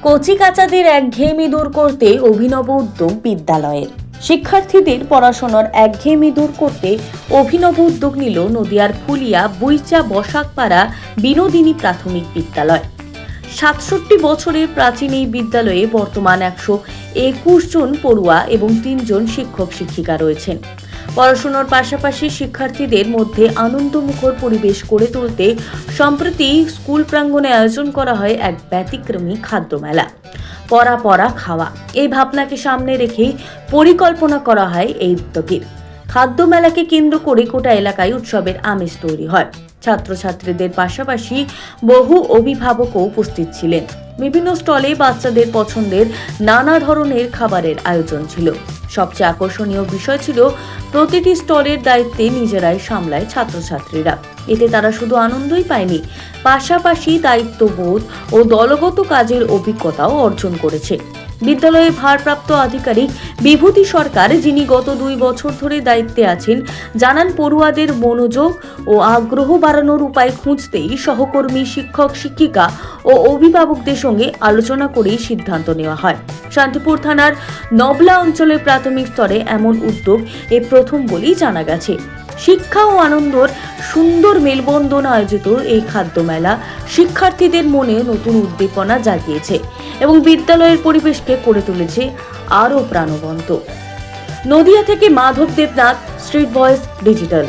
কচিকাঁচাদের একঘেয়েমি দূর করতে অভিনব উদ্যোগ বিদ্যালয়ের। শিক্ষার্থীদের পড়াশোনার একঘেয়েমি দূর করতে অভিনব উদ্যোগ নিল নদিয়ার ফুলিয়া বুইচা বসাকপাড়া বিনোদিনী প্রাথমিক বিদ্যালয়। ৬৭ বছরের প্রাচীন এই বিদ্যালয়ে বর্তমান ১২১ জন পড়ুয়া এবং ৩ জন শিক্ষক শিক্ষিকা রয়েছেন। পড়াশোনার পাশাপাশি শিক্ষার্থীদের মধ্যে আনন্দমুখর পরিবেশ গড়ে তুলতে সম্প্রতি স্কুল প্রাঙ্গণে আয়োজন করা হয় এক ব্যতিক্রমী খাদ্যমেলা। পড়া খাওয়া এই ভাবনাকে সামনে রেখেই পরিকল্পনা করা হয় এই উদ্যোগের। খাদ্যমেলাকে কেন্দ্র করে গোটা এলাকায় উৎসবের আমেজ তৈরি হয়। ছাত্রছাত্রীদের পাশাপাশি বহু অভিভাবকও উপস্থিত ছিলেন। বিভিন্ন স্টলে বাচ্চাদের পছন্দের নানা ধরনের খাবারের আয়োজন ছিল। সবচেয়ে আকর্ষণীয় বিষয় ছিল প্রতিটি স্টলের দায়িত্বে নিজেরাই সামলায় ছাত্রছাত্রীরা। এতে তারা শুধু আনন্দই পায়নি, পাশাপাশি দায়িত্ববোধ ও দলগত কাজের অভিজ্ঞতাও অর্জন করেছে। বিদ্যালয়ের ভারপ্রাপ্ত আধিকারিক বিভূতি সরকার, যিনি গত 2 বছর ধরে দায়িত্বে আছেন, জানান পড়ুয়াদের মনোযোগ ও আগ্রহ বাড়ানোর উপায় খুঁজতেই সহকর্মী শিক্ষক শিক্ষিকা ও অভিভাবকদের সঙ্গে আলোচনা করেই সিদ্ধান্ত নেওয়া হয়। শান্তিপুর থানার নবলা অঞ্চলের প্রাথমিক স্তরে এমন উদ্যোগ এই প্রথম বলেই জানা গেছে। শিক্ষা ও আনন্দর সুন্দর মেলবন্ধন আয়োজিত এই খাদ্যমেলা শিক্ষার্থীদের মনে নতুন উদ্দীপনা জাগিয়েছে এবং বিদ্যালয়ের পরিবেশকে করে তুলেছে আরও প্রাণবন্ত। নদিয়া থেকে Madhab Debnath, street voice digital.